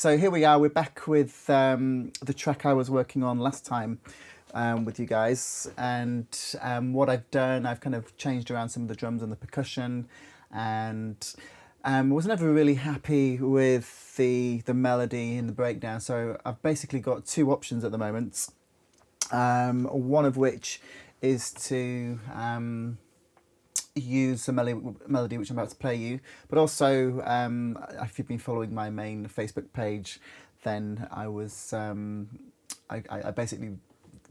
so here we are. We're back with the track I was working on last time with you guys. And what I've done, I've kind of changed around some of the drums and the percussion, and was never really happy with the melody and the breakdown. So I've basically got two options at the moment. One of which is to use the melody which I'm about to play you, but also if you've been following my main Facebook page, then I was I basically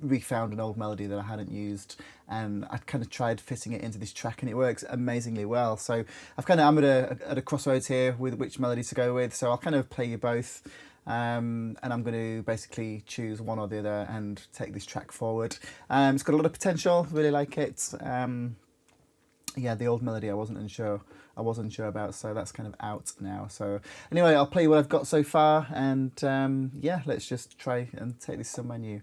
refound an old melody that I hadn't used, and I kind of tried fitting it into this track, and it works amazingly well. So I'm at a crossroads here with which melody to go with, so I'll kind of play you both. And I'm going to basically choose one or the other and take this track forward. It's got a lot of potential, really like it. Yeah, the old melody I wasn't sure about, so that's kind of out now. So anyway, I'll play you what I've got so far, and yeah, let's just try and take this somewhere new.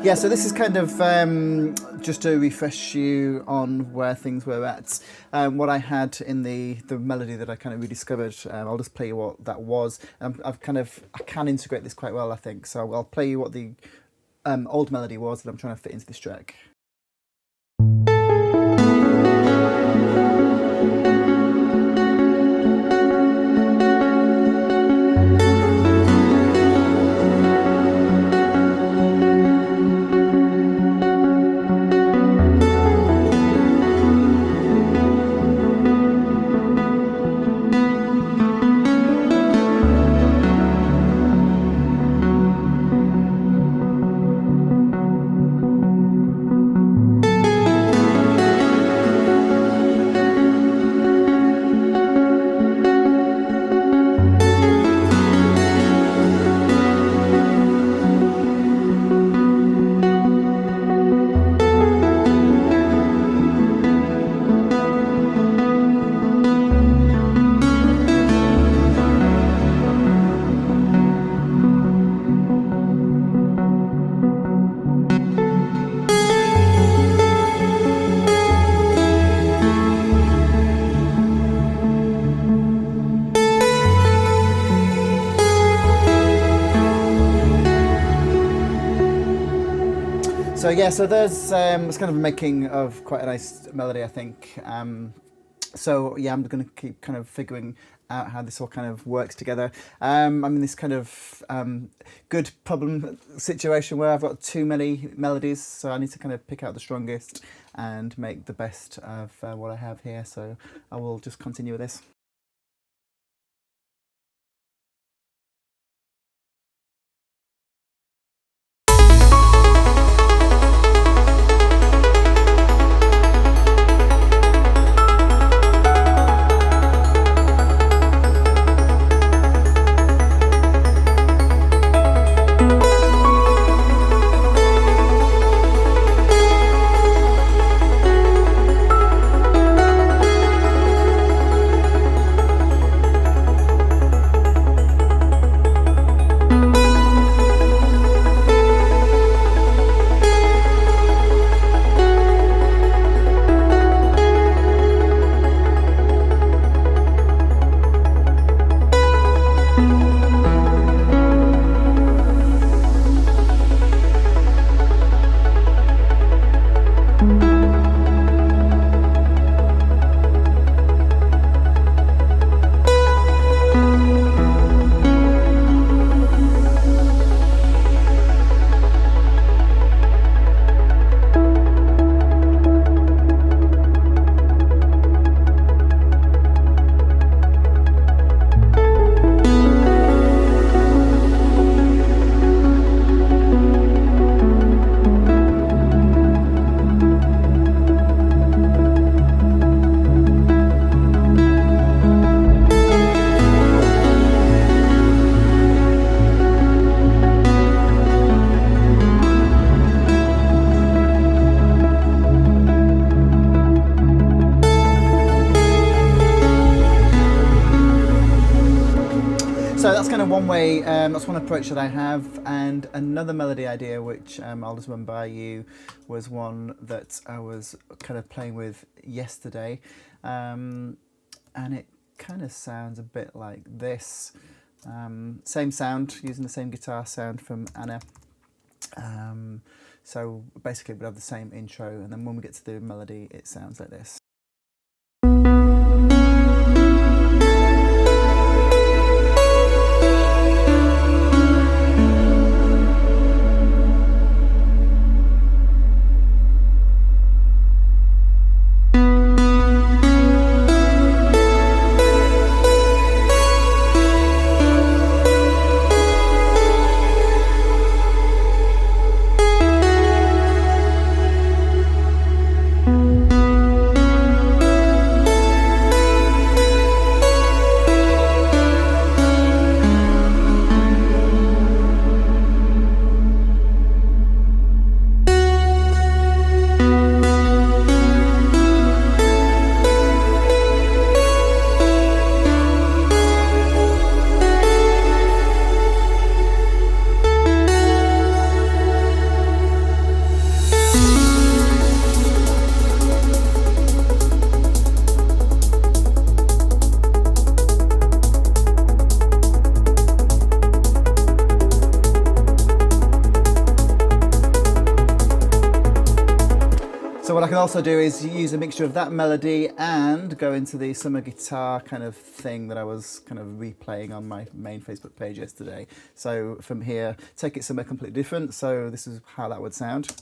Yeah, so this is kind of just to refresh you on where things were at. What I had in the melody that I kind of rediscovered, I'll just play you what that was. I can integrate this quite well, I think. So I'll play you what the old melody was that I'm trying to fit into this track. So yeah, so there's it's kind of a making of quite a nice melody, I think. So yeah, I'm going to keep kind of figuring out how this all kind of works together. I'm in this kind of good problem situation where I've got too many melodies, so I need to kind of pick out the strongest and make the best of what I have here. So I will just continue with this. So that's kind of one way, that's one approach that I have. And another melody idea which I'll just run by you was one that I was kind of playing with yesterday, and it kind of sounds a bit like this. Same sound, using the same guitar sound from Anna. So basically we'll have the same intro, and then when we get to the melody it sounds like this. So what I can also do is use a mixture of that melody and go into the summer guitar kind of thing that I was kind of replaying on my main Facebook page yesterday. So from here, take it somewhere completely different. So this is how that would sound.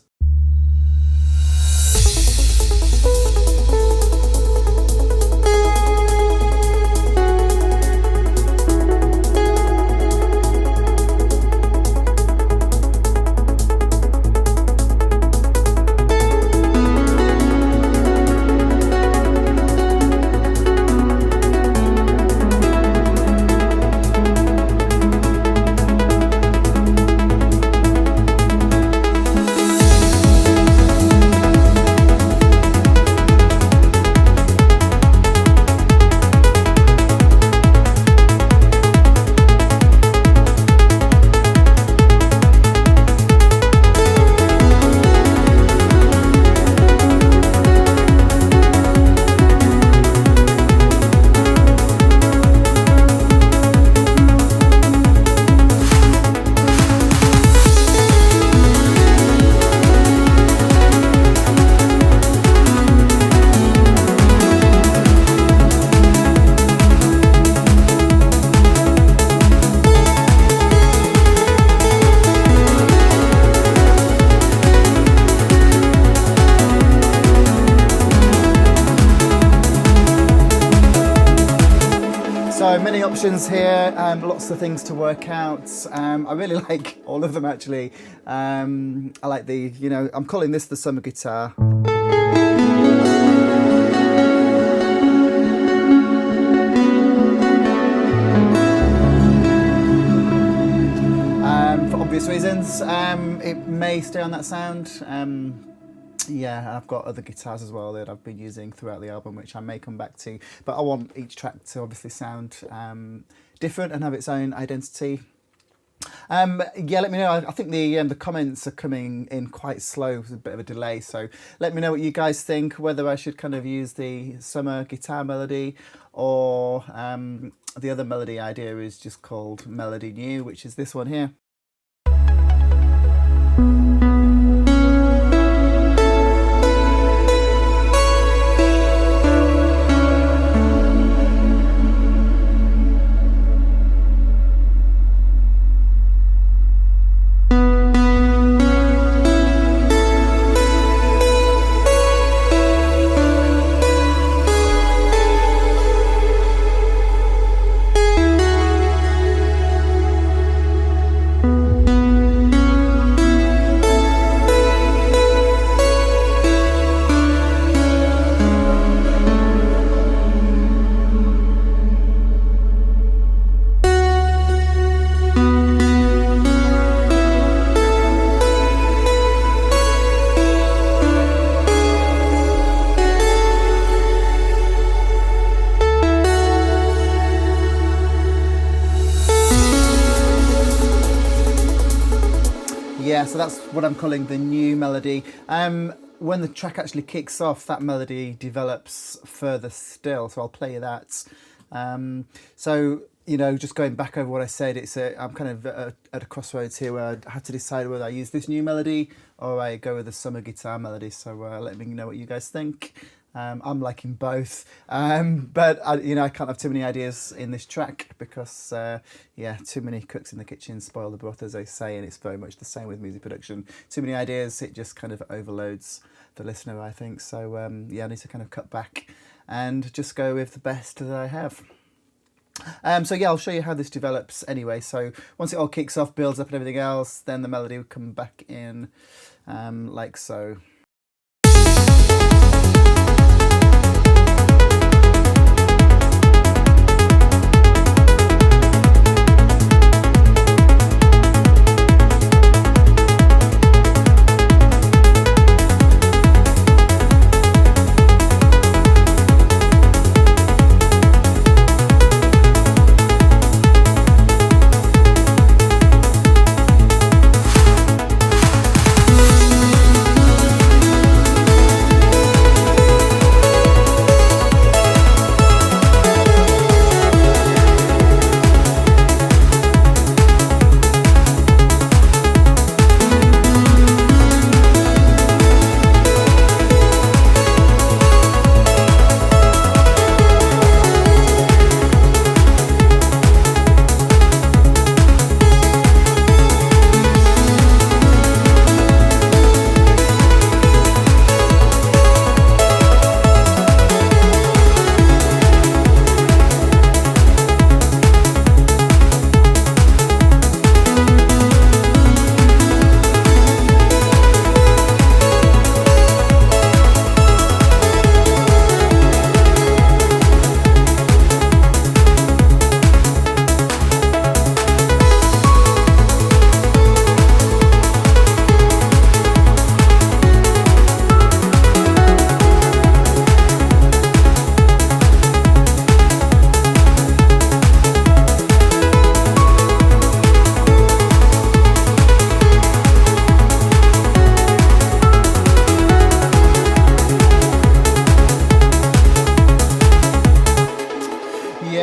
So many options here, lots of things to work out. I really like all of them actually. I like the, I'm calling this the summer guitar. For obvious reasons, it may stay on that sound. Yeah, I've got other guitars as well that I've been using throughout the album, which I may come back to. But I want each track to obviously sound different and have its own identity. Yeah, let me know. I think the comments are coming in quite slow. There's a bit of a delay, so let me know what you guys think. Whether I should kind of use the summer guitar melody, or the other melody idea is just called Melody New, which is this one here. Yeah, so that's what I'm calling the new melody. When the track actually kicks off, that melody develops further still, so I'll play you that. So, just going back over what I said, I'm kind of at a crossroads here where I had to decide whether I use this new melody or I go with the summer guitar melody, so let me know what you guys think. I'm liking both, but I can't have too many ideas in this track because, too many cooks in the kitchen spoil the broth, as they say, and it's very much the same with music production. Too many ideas, it just kind of overloads the listener, I think. So, I need to kind of cut back and just go with the best that I have. I'll show you how this develops anyway. So once it all kicks off, builds up and everything else, then the melody will come back in like so.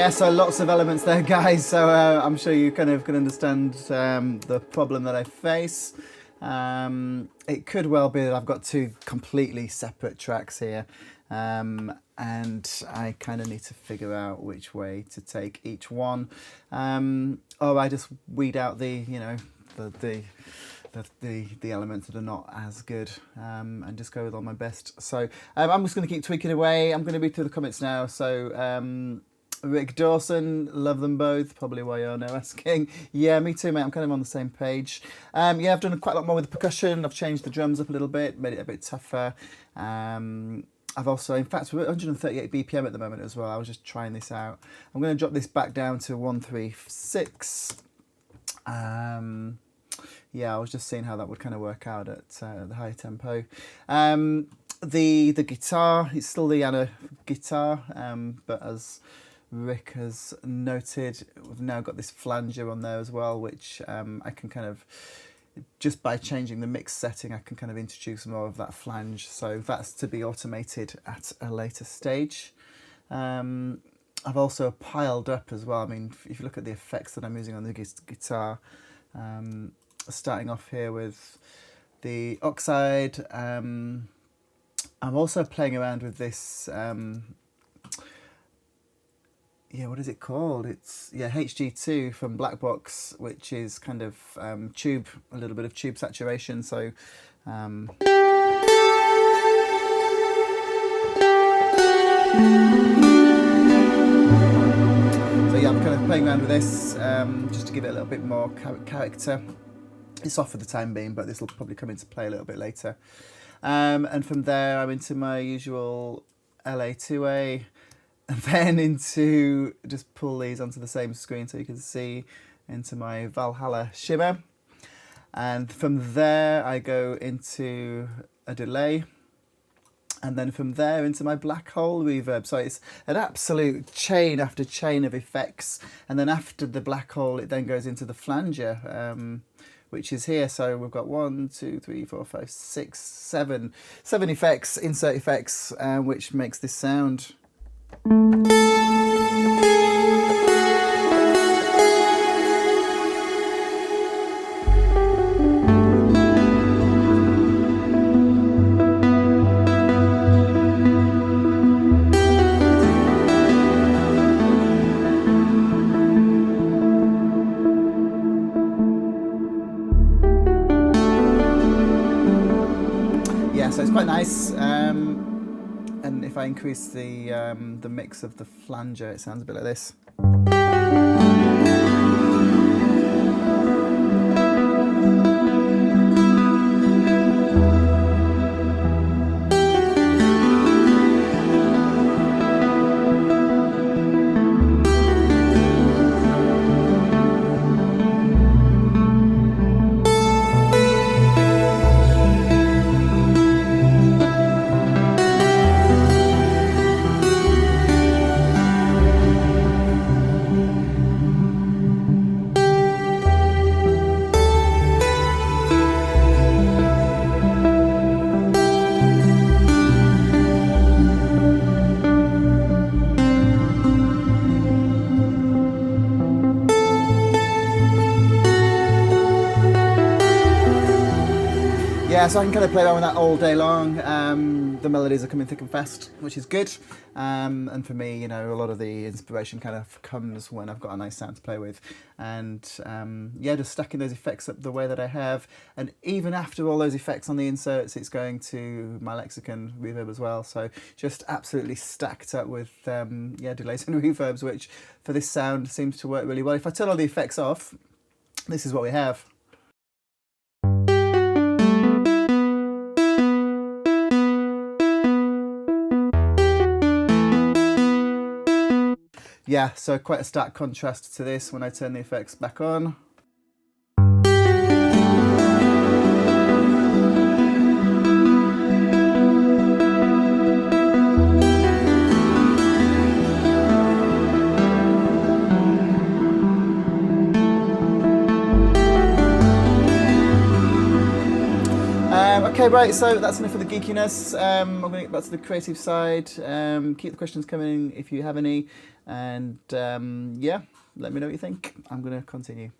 So lots of elements there, guys, so I'm sure you kind of can understand the problem that I face. It could well be that I've got two completely separate tracks here, and I kind of need to figure out which way to take each one, or I just weed out the elements that are not as good, and just go with all my best. So I'm just going to keep tweaking away. I'm going to read through the comments now. So Rick Dawson, love them both. Probably why you're now asking. Yeah, me too, mate. I'm kind of on the same page. Yeah, I've done quite a lot more with the percussion. I've changed the drums up a little bit, made it a bit tougher. I've also, in fact, we're at 138 BPM at the moment as well. I was just trying this out. I'm going to drop this back down to 136. Yeah, I was just seeing how that would kind of work out at the higher tempo. The guitar, it's still the Yana guitar, but as Rick has noted, we've now got this flanger on there as well, which I can kind of, just by changing the mix setting, I can kind of introduce more of that flange. So that's to be automated at a later stage. I've also piled up as well. I mean, if you look at the effects that I'm using on the guitar, starting off here with the oxide, I'm also playing around with this, what is it called? It's HG2 from Black Box, which is kind of tube, a little bit of tube saturation. So I'm kind of playing around with this just to give it a little bit more character. It's off for the time being, but this will probably come into play a little bit later. And from there, I'm into my usual LA2A, and then into, just pull these onto the same screen so you can see, into my Valhalla shimmer. And from there, I go into a delay. And then from there into my black hole reverb. So it's an absolute chain after chain of effects. And then after the black hole, it then goes into the flanger, which is here. So we've got 1, 2, 3, 4, 5, 6, 7 effects, insert effects, which makes this sound. So it's quite nice, and if I increase the mix of the flanger, it sounds a bit like this. Yeah, so I can kind of play around with that all day long. The melodies are coming thick and fast, which is good. And for me, you know, a lot of the inspiration kind of comes when I've got a nice sound to play with. And yeah, just stacking those effects up the way that I have. And even after all those effects on the inserts, it's going to my Lexicon reverb as well. So just absolutely stacked up with delays and reverbs, which for this sound seems to work really well. If I turn all the effects off, this is what we have. Yeah, so quite a stark contrast to this when I turn the effects back on. Okay, right, so that's enough of the geekiness. I'm going to get back to the creative side. Keep the questions coming if you have any. And yeah, let me know what you think. I'm going to continue.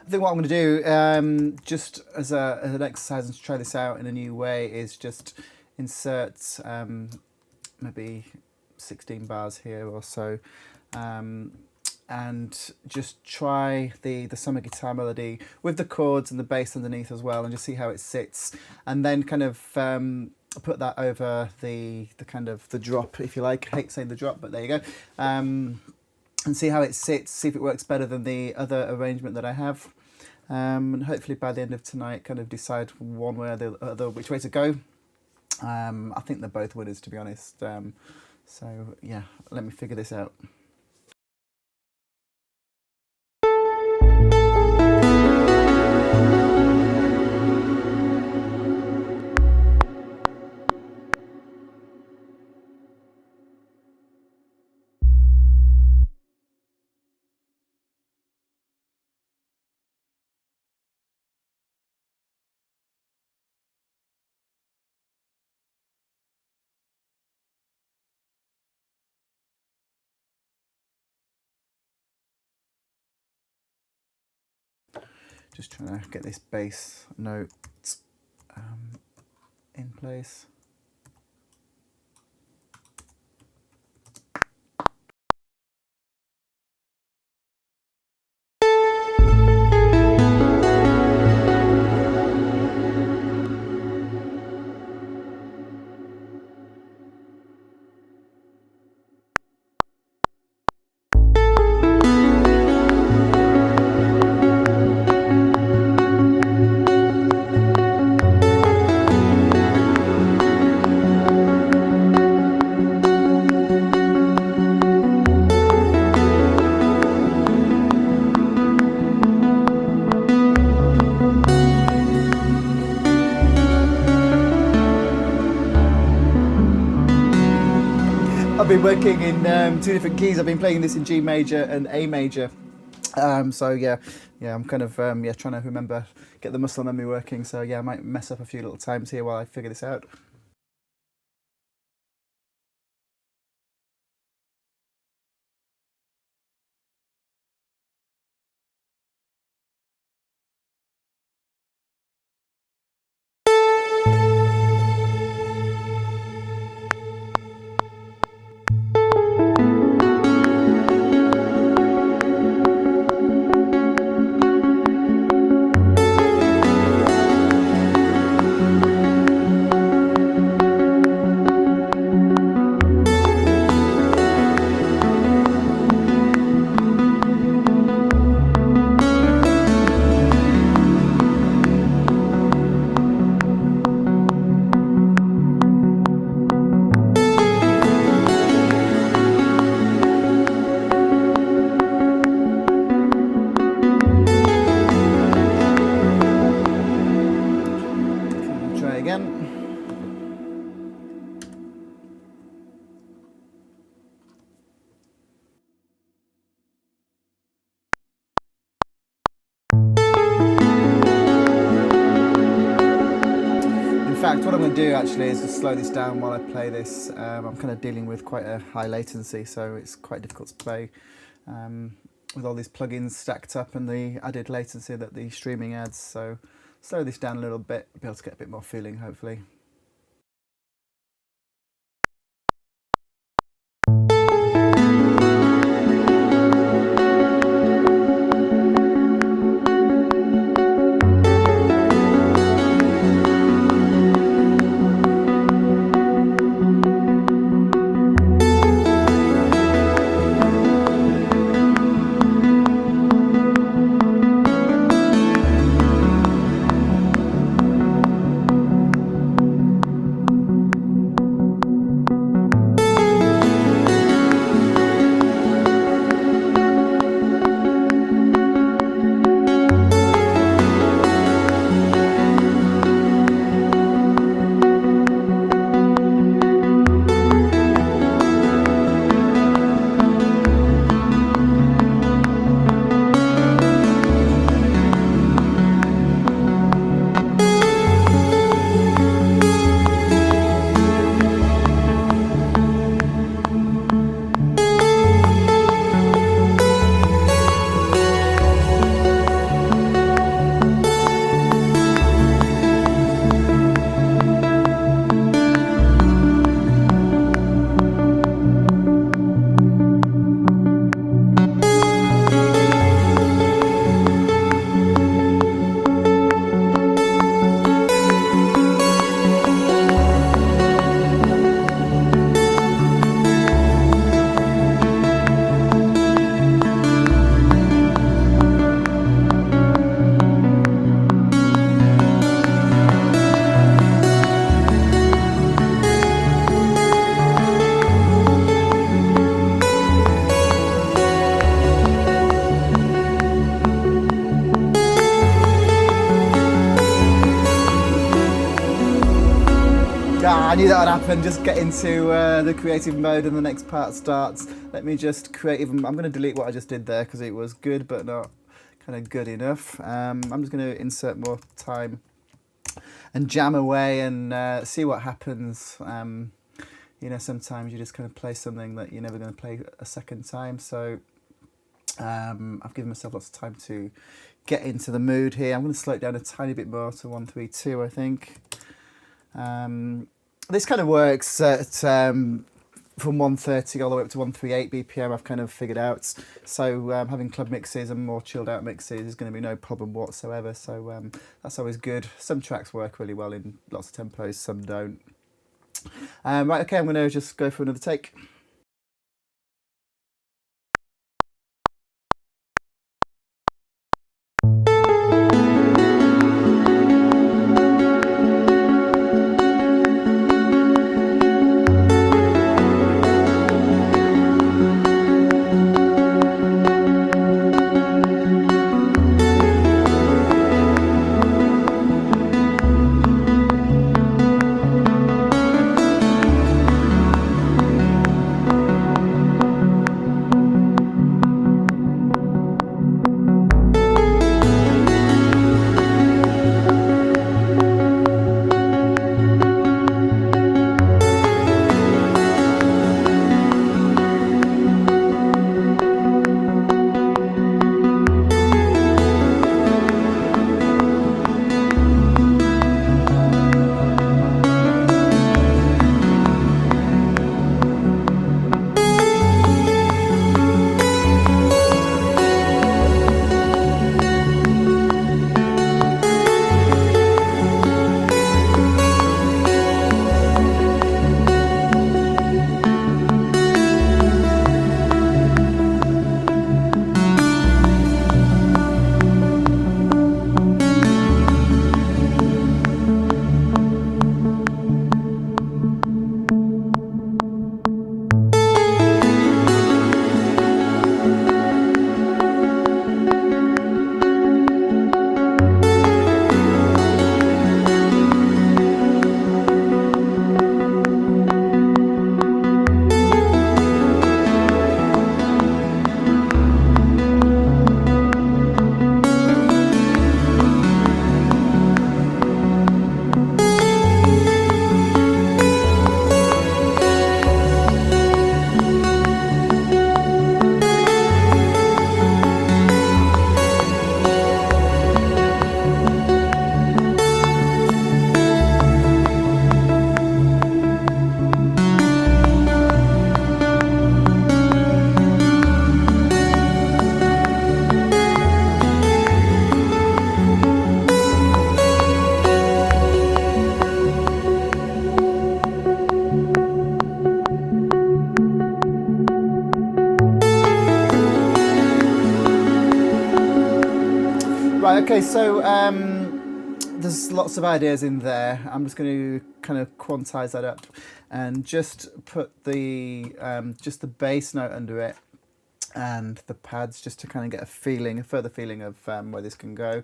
I think what I'm going to do, just as an exercise and to try this out in a new way, is just insert maybe 16 bars here or so, and just try the summer guitar melody with the chords and the bass underneath as well, and just see how it sits, and then kind of put that over the kind of the drop, if you like. I hate saying the drop, but there you go. And see how it sits, see if it works better than the other arrangement that I have. And hopefully by the end of tonight, kind of decide one way or the other which way to go. I think they're both winners, to be honest. So yeah, let me figure this out. Just trying to get this bass note in place. I've been working in two different keys. I've been playing this in G major and A major. So yeah, I'm kind of trying to remember, get the muscle memory working. So yeah, I might mess up a few little times here while I figure this out. Try again. In fact, what I'm going to do actually is just slow this down while I play this. I'm kind of dealing with quite a high latency, so it's quite difficult to play with all these plugins stacked up and the added latency that the streaming adds. So slow this down a little bit, be able to get a bit more feeling, hopefully. I knew that would happen. Just get into the creative mode and the next part starts. Let me just create even... I'm going to delete what I just did there because it was good but not kind of good enough. I'm just going to insert more time and jam away and see what happens. You know, sometimes you just kind of play something that you're never going to play a second time. So I've given myself lots of time to get into the mood here. I'm going to slow it down a tiny bit more to 132, I think. This kind of works at from 130 all the way up to 138 BPM, I've kind of figured out. So having club mixes and more chilled out mixes is going to be no problem whatsoever. So that's always good. Some tracks work really well in lots of tempos, some don't. Right, okay, I'm going to just go for another take. Right, okay, so there's lots of ideas in there. I'm just going to kind of quantize that up and just put the just the bass note under it and the pads just to kind of get a feeling, a further feeling of where this can go.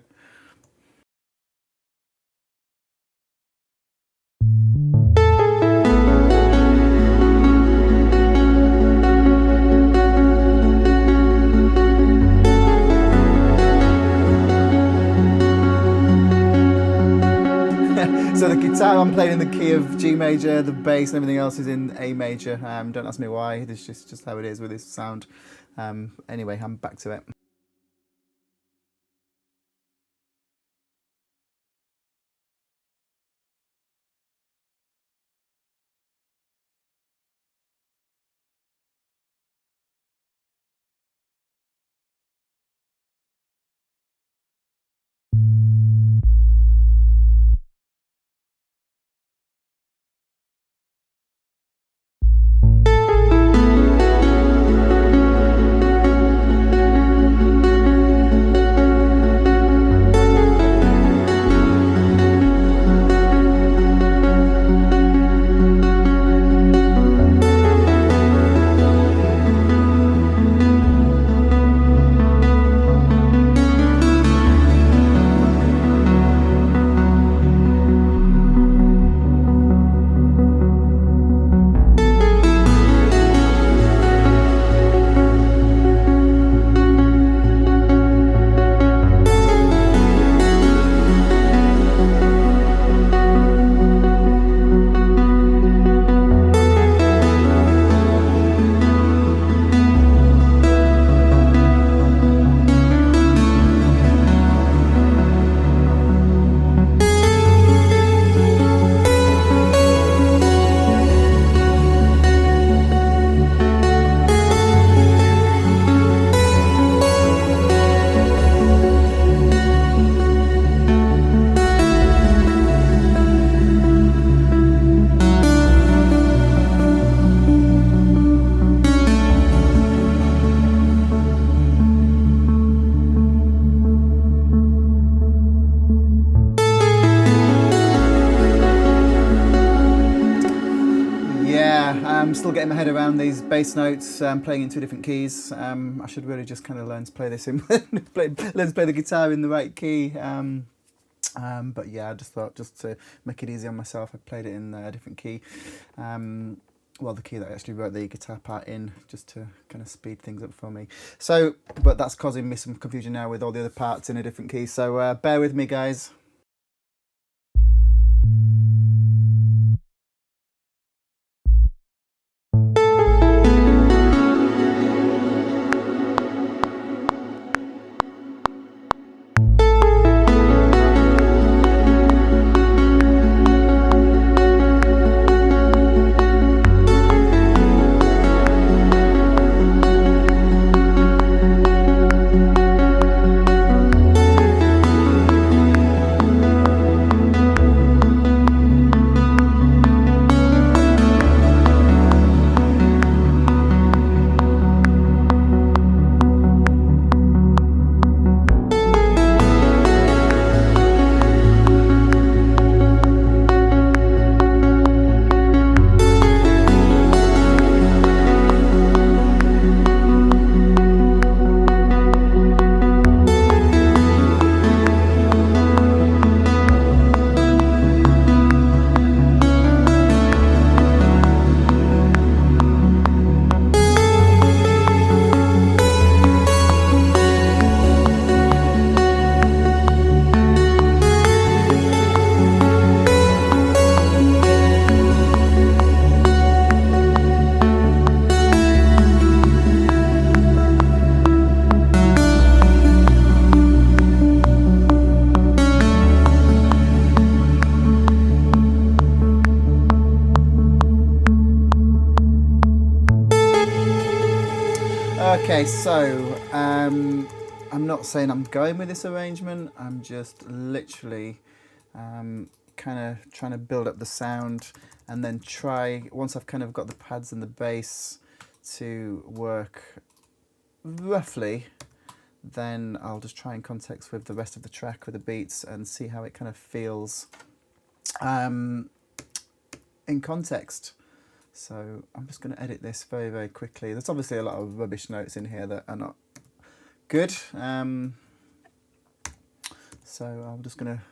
So the guitar I'm playing in the key of G major, the bass and everything else is in A major. Don't ask me why, it's just how it is with this sound. Anyway, I'm back to it. I'm still getting my head around these bass notes, playing in 2 different keys. I should really just kind of learn to play this in, learn to play the guitar in the right key. But yeah, I just thought, just to make it easy on myself, I played it in a different key. Well, the key that I actually wrote the guitar part in, just to kind of speed things up for me. So, but that's causing me some confusion now with all the other parts in a different key. So bear with me, guys. Okay, so I'm not saying I'm going with this arrangement. I'm just literally kind of trying to build up the sound, and then try, once I've kind of got the pads and the bass to work roughly, then I'll just try in context with the rest of the track, with the beats, and see how it kind of feels in context. So I'm just going to edit this very, very quickly. There's obviously a lot of rubbish notes in here that are not good. So I'm just going to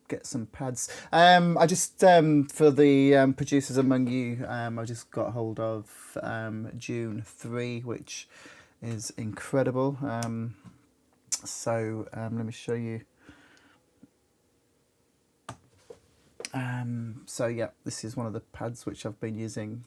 get some pads. I just, for the producers among you, I just got hold of June 3, which is incredible. So let me show you. So yeah, this is one of the pads which I've been using.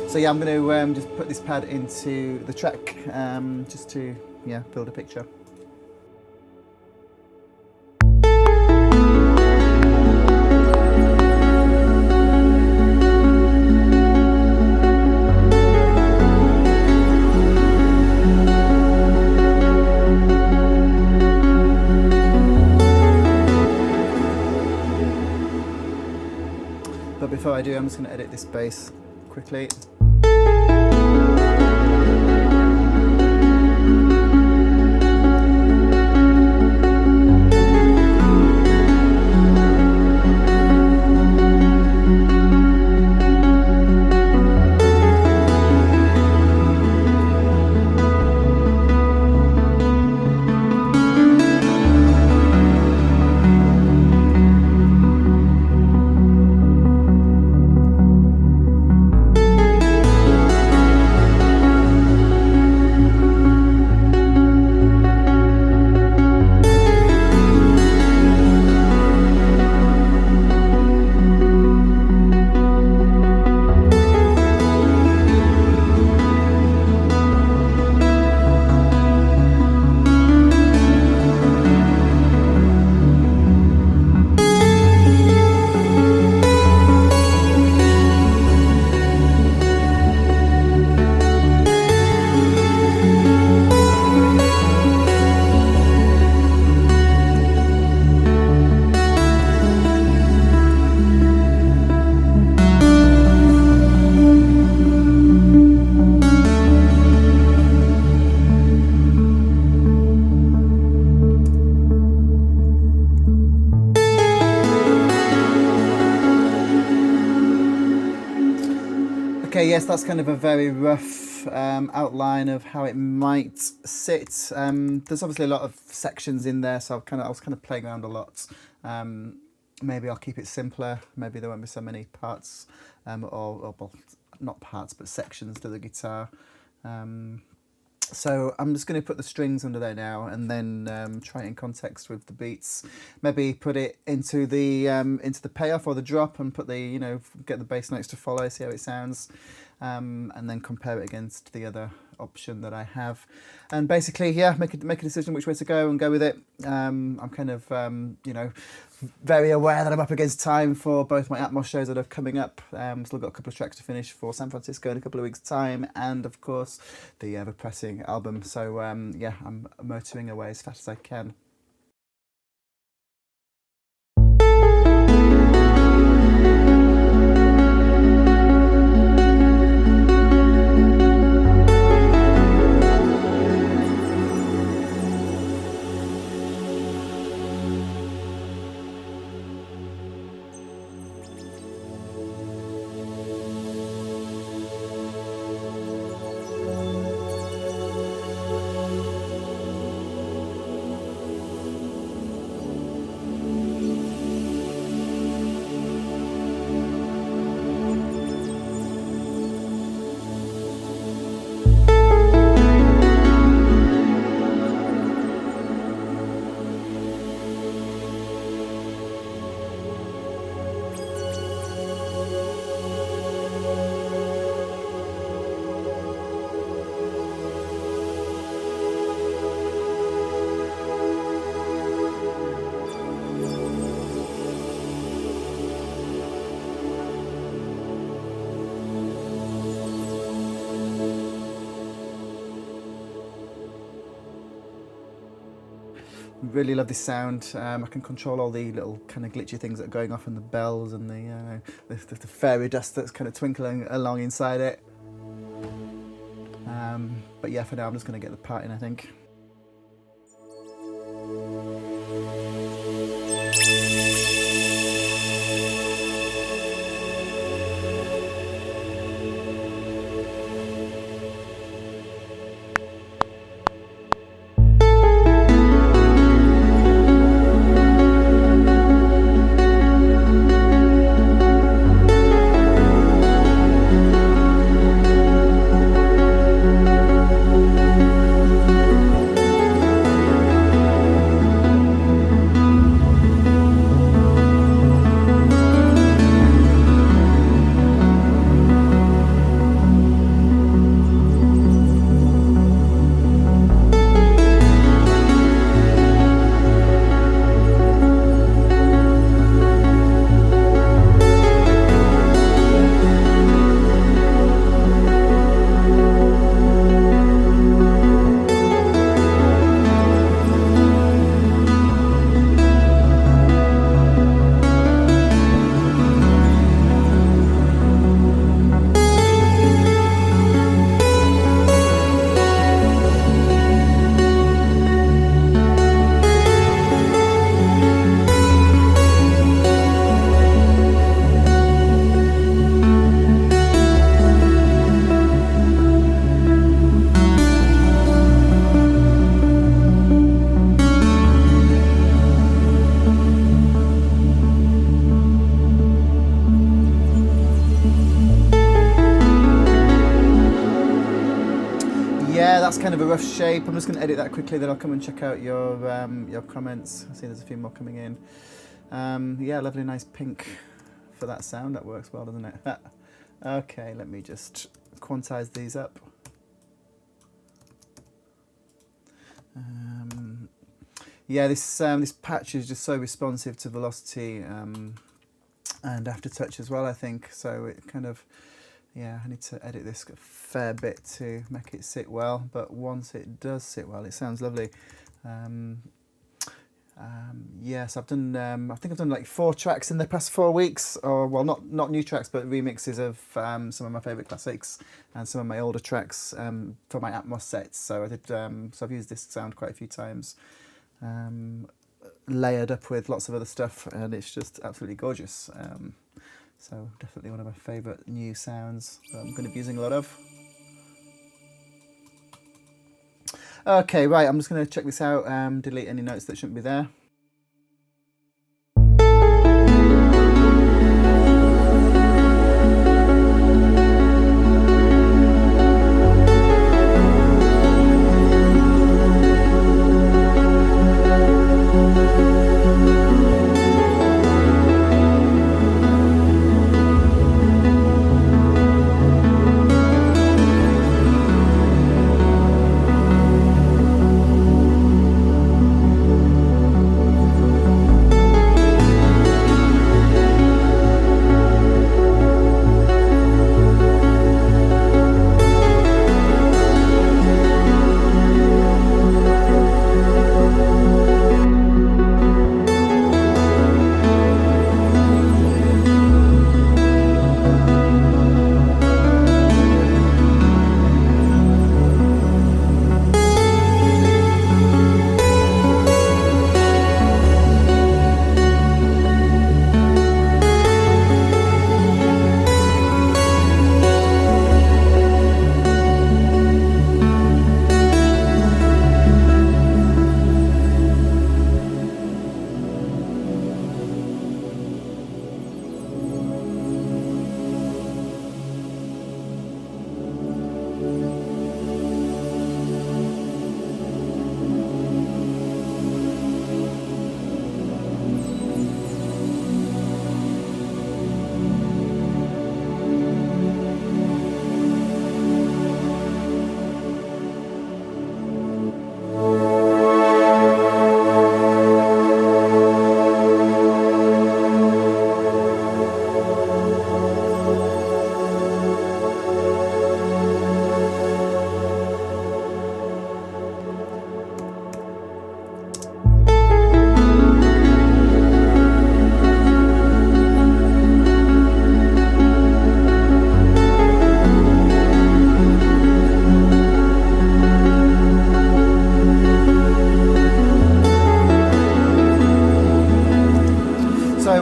So yeah, I'm going to just put this pad into the track, just to build a picture. But before I do, I'm just going to edit this bass quickly. Okay, yes, that's kind of a very rough outline of how it might sit. There's obviously a lot of sections in there, so I was kind of playing around a lot. Maybe I'll keep it simpler. Maybe there won't be so many parts, or well, not parts, but sections to the guitar. So I'm just going to put the strings under there now, and then try it in context with the beats. Maybe put it into the payoff or the drop, and put the get the bass notes to follow, see how it sounds, and then compare it against the other option that I have, and basically, yeah, make a decision which way to go and go with it. I'm kind of very aware that I'm up against time for both my Atmos shows that are coming up. Still got a couple of tracks to finish for San Francisco in a couple of weeks' time, and of course the ever-pressing album. So yeah, I'm motoring away as fast as I can. Really love this sound. I can control all the little kind of glitchy things that are going off in the bells and the fairy dust that's kind of twinkling along inside it. But yeah, for now I'm just going to get the part in, I think. Yeah, that's kind of a rough shape. I'm just going to edit that quickly, then I'll come and check out your comments. I see there's a few more coming in. Yeah, lovely, nice pink for that sound. That works well, doesn't it? Okay, let me just quantize these up. Yeah, this patch is just so responsive to velocity and aftertouch as well, I think. So it kind of, yeah, I need to edit this a fair bit to make it sit well. But once it does sit well, it sounds lovely. Yes, I've done. I think I've done like 4 tracks in the past 4 weeks, or well, not new tracks, but remixes of some of my favourite classics and some of my older tracks for my Atmos sets. So I did. So I've used this sound quite a few times, layered up with lots of other stuff, and it's just absolutely gorgeous. So definitely one of my favourite new sounds that I'm going to be using a lot of. Okay, right, I'm just going to check this out, delete any notes that shouldn't be there.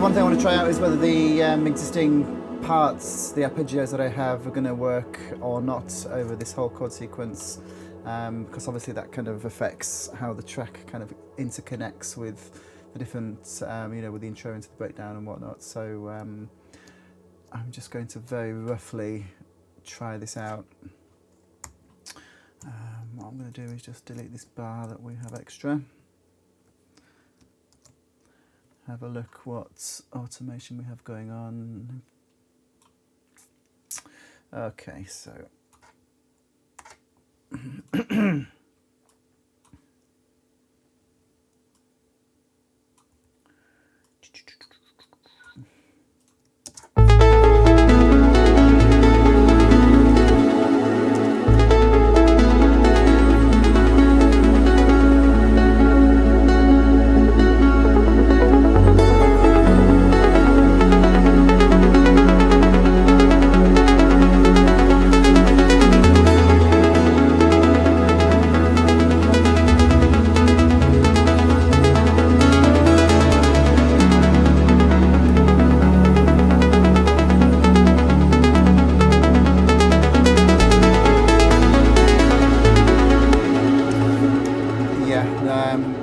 One thing I want to try out is whether the existing parts, the arpeggios that I have, are going to work or not over this whole chord sequence, because obviously that kind of affects how the track kind of interconnects with the different, with the intro into the breakdown and whatnot. So I'm just going to very roughly try this out. What I'm going to do is just delete this bar that we have extra. Have a look what automation we have going on. Okay, so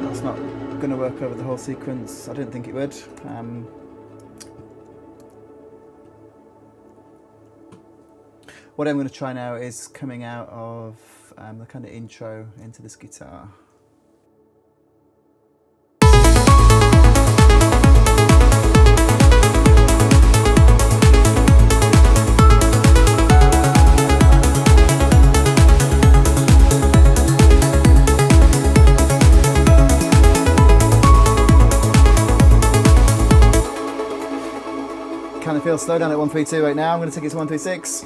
that's not going to work over the whole sequence. I didn't think it would. What I'm going to try now is coming out of the kind of intro into this guitar. Kind of feels slow down at 132 right now. I'm going to take it to 136.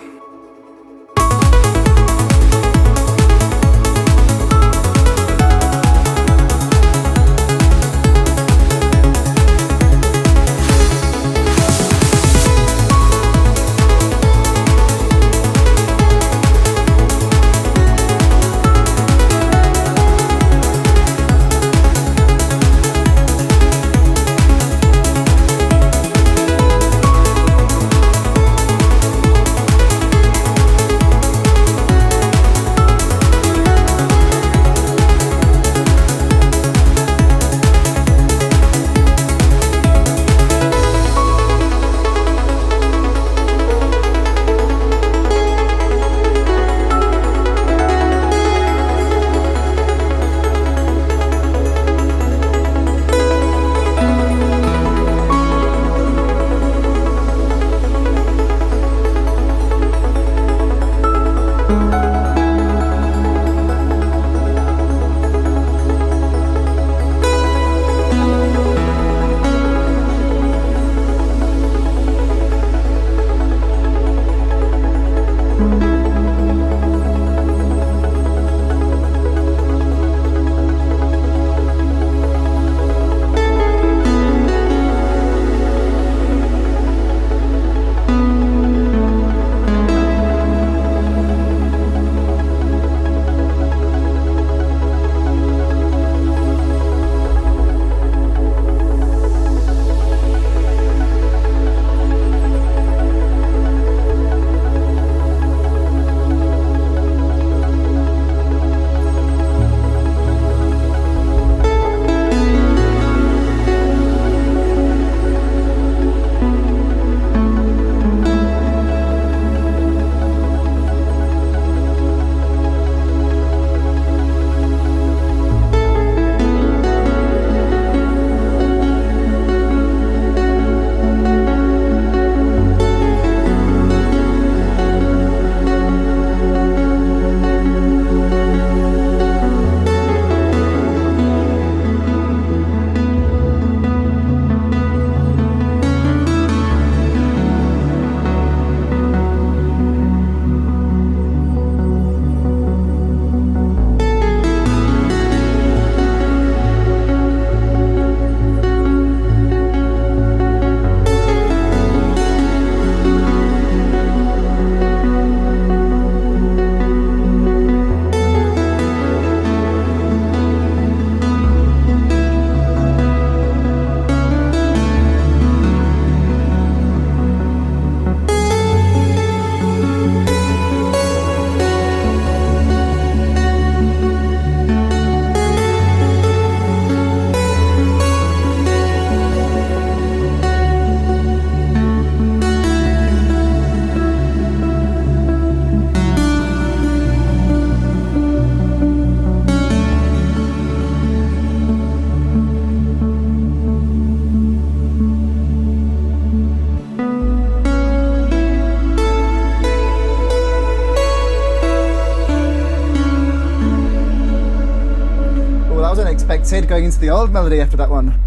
expected, going into the old melody after that one.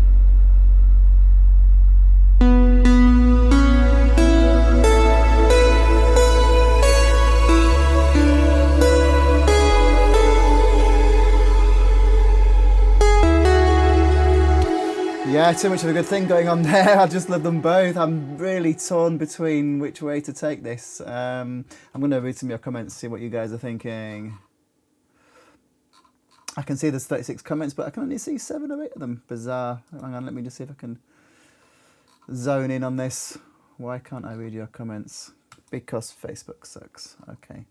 Yeah, too much of a good thing going on there. I just love them both. I'm really torn between which way to take this. I'm going to read some of your comments, see what you guys are thinking. I can see there's 36 comments, but I can only see 7 or 8 of them. Bizarre. Hang on, let me just see if I can zone in on this. Why can't I read your comments? Because Facebook sucks. Okay.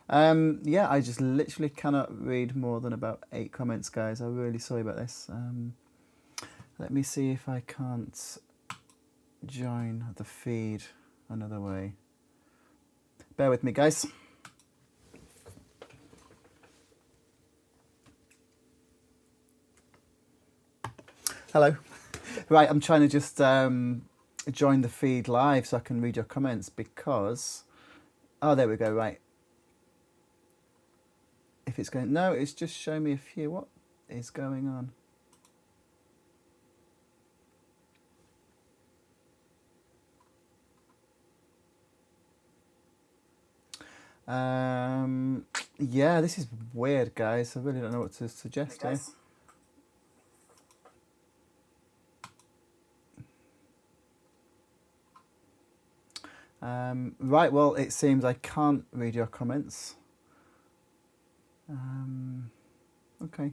Yeah, I just literally cannot read more than about 8 comments, guys. I'm really sorry about this. Let me see if I can't join the feed another way. Bear with me, guys. Hello. Right, I'm trying to just join the feed live so I can read your comments because... Oh, there we go, right. If it's going... No, it's just showing me a few. What is going on? Yeah, this is weird, guys. I really don't know what to suggest here. Right, well, it seems I can't read your comments. Okay.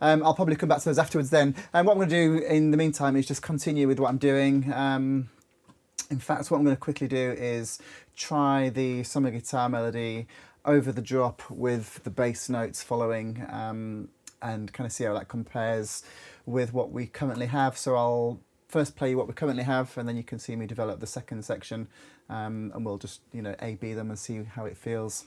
I'll probably come back to those afterwards then. And what I'm going to do in the meantime is just continue with what I'm doing. In fact, what I'm going to quickly do is try the summer guitar melody over the drop with the bass notes following, and kind of see how that compares with what we currently have. So I'll first play you what we currently have, and then you can see me develop the second section, and we'll just, you know, A-B them and see how it feels.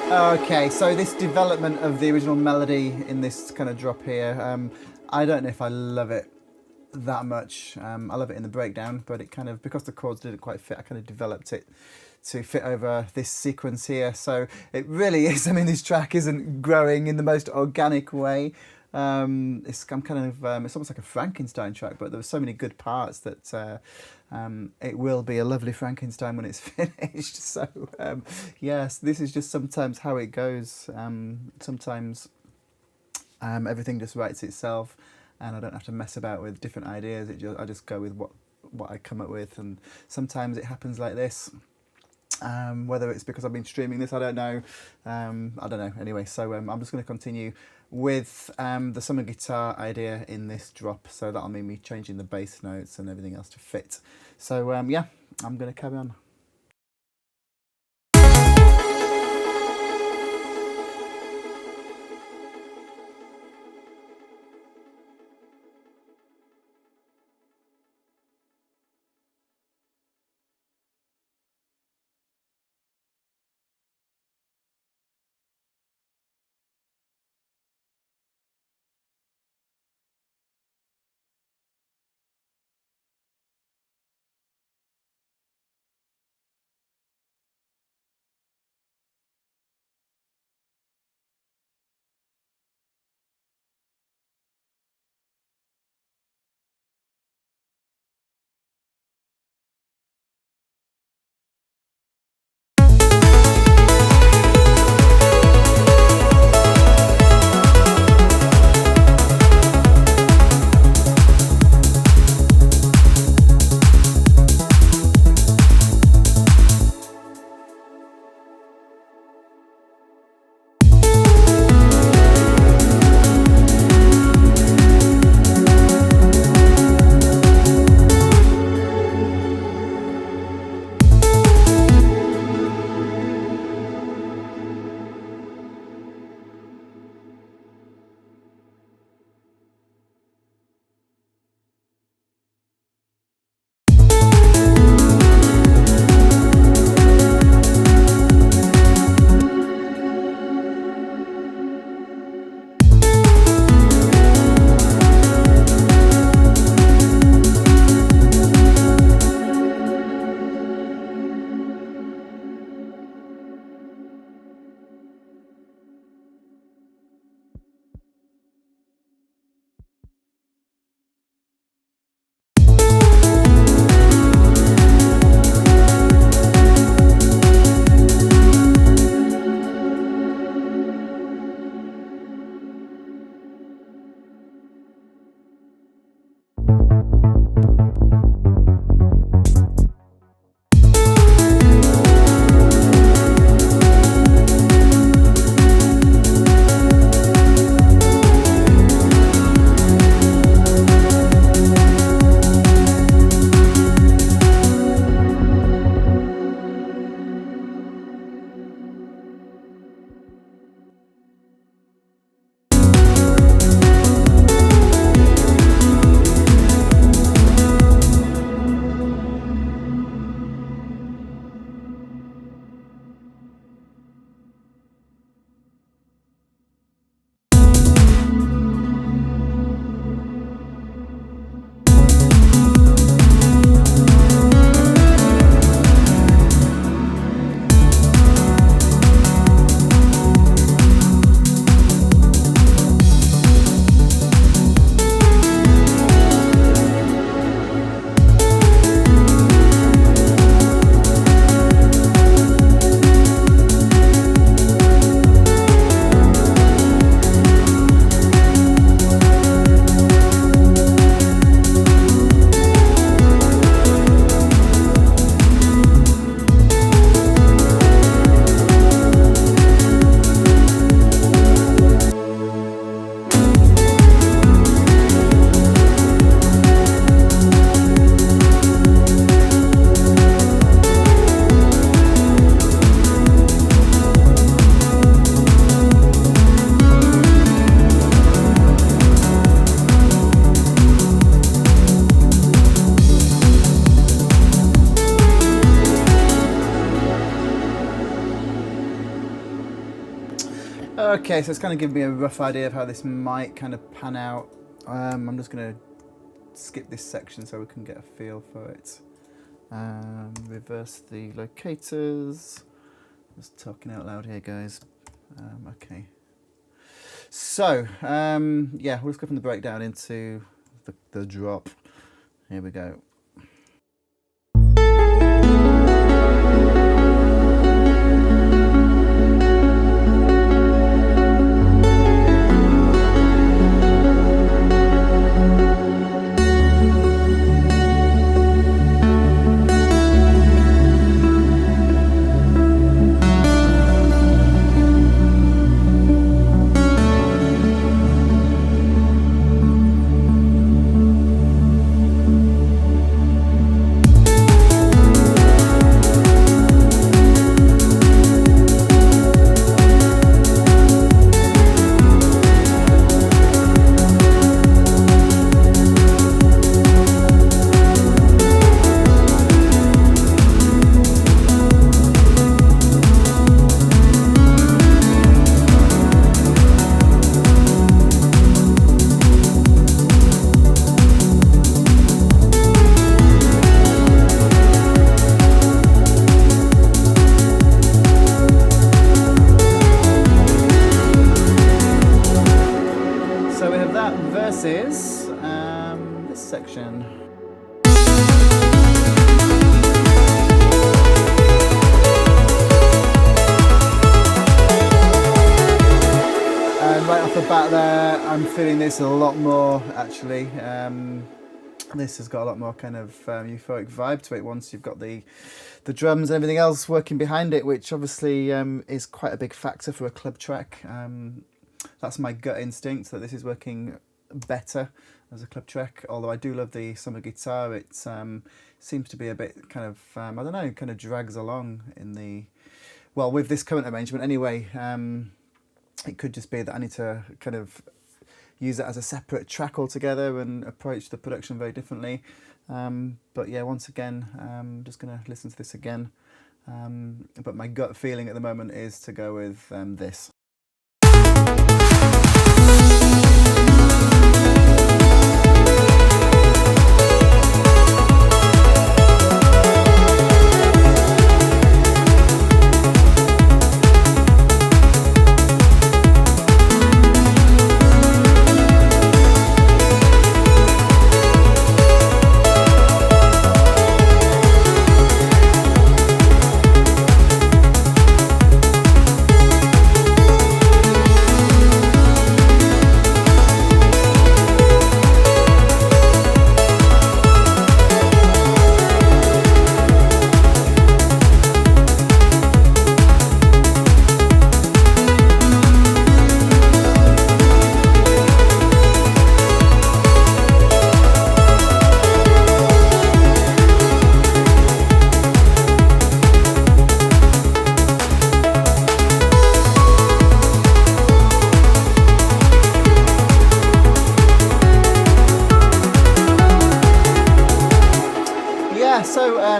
Okay, so this development of the original melody in this kind of drop here, I don't know if I love it that much. I love it in the breakdown, but it kind of, because the chords didn't quite fit, I kind of developed it to fit over this sequence here. So it really is, I mean, this track isn't growing in the most organic way. I'm kind of it's almost like a Frankenstein track, but there were so many good parts that it will be a lovely Frankenstein when it's finished. So yes, this is just sometimes how it goes. Sometimes everything just writes itself, and I don't have to mess about with different ideas. I just go with what I come up with, and sometimes it happens like this. Whether it's because I've been streaming this, I don't know. I don't know. Anyway, so I'm just going to continue with the summer guitar idea in this drop. So that'll mean me changing the bass notes and everything else to fit. So yeah, I'm going to carry on. Okay, so it's kind of given me a rough idea of how this might kind of pan out. I'm just going to skip this section so we can get a feel for it. Reverse the locators. Just talking out loud here, guys. Okay. So, yeah, we'll just go from the breakdown into the drop. Here we go. Versus this section. And right off the bat there, I'm feeling this a lot more actually. This has got a lot more kind of euphoric vibe to it once you've got the drums and everything else working behind it, which obviously is quite a big factor for a club track. That's my gut instinct that this is working better as a club track, although I do love the summer guitar. It seems to be a bit kind of I don't know, kind of drags along in the, well, with this current arrangement anyway. It could just be that I need to kind of use it as a separate track altogether and approach the production very differently. But yeah, once again, I'm just going to listen to this again. But my gut feeling at the moment is to go with this.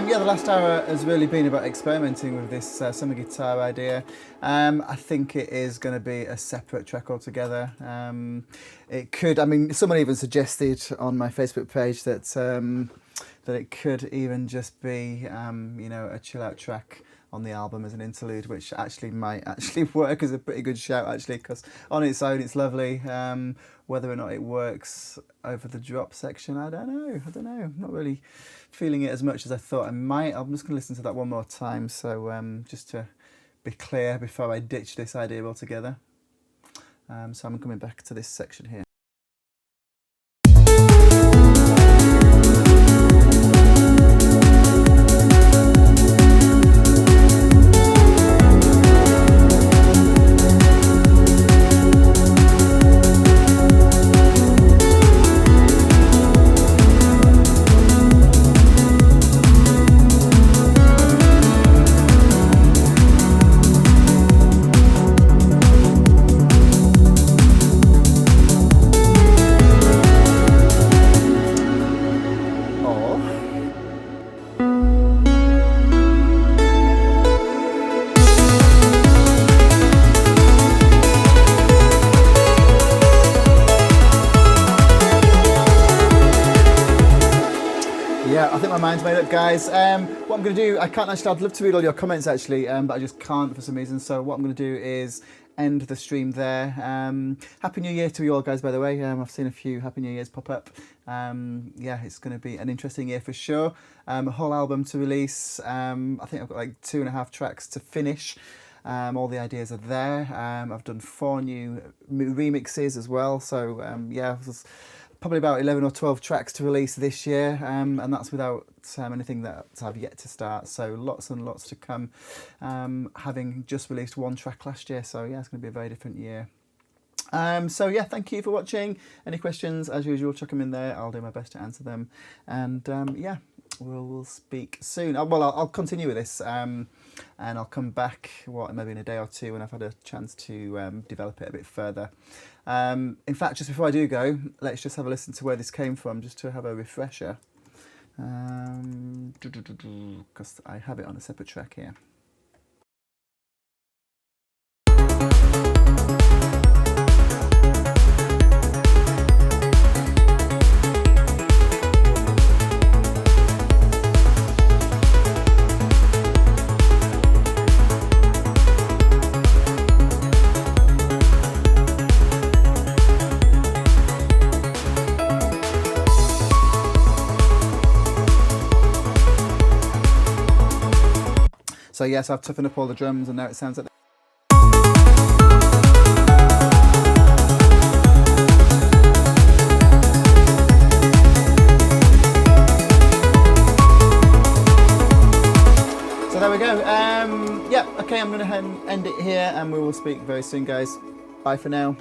Yeah, the last hour has really been about experimenting with this summer guitar idea. I think it is going to be a separate track altogether. It could, I mean, someone even suggested on my Facebook page that that it could even just be, you know, a chill out track on the album as an interlude, which actually might actually work as a pretty good shout actually, because on its own it's lovely. Whether or not it works over the drop section, I don't know. I'm not really feeling it as much as I thought I might. I'm just going to listen to that one more time, so just to be clear before I ditch this idea altogether. So I'm coming back to this section here. I think my mind's made up, guys. What I'm going to do, I can't actually, I'd love to read all your comments actually, but I just can't for some reason. So what I'm going to do is end the stream there. Happy New Year to you all, guys, by the way. I've seen a few Happy New Years pop up. Yeah, it's going to be an interesting year for sure. A whole album to release. I think I've got like 2.5 tracks to finish. All the ideas are there. I've done 4 new remixes as well. So yeah, there's probably about 11 or 12 tracks to release this year, and that's without anything that I've yet to start. So lots and lots to come. Having just released 1 track last year, so yeah, it's going to be a very different year. So yeah, thank you for watching. Any questions, as usual, chuck them in there. I'll do my best to answer them. And yeah, we'll speak soon. Well, I'll continue with this, and I'll come back, maybe in a day or two when I've had a chance to develop it a bit further. In fact, just before I do go, let's just have a listen to where this came from, just to have a refresher. Because I have it on a separate track here. So yes, I've toughened up all the drums, and now it sounds like... So there we go. Yeah, okay, I'm going to end it here, and we will speak very soon, guys. Bye for now.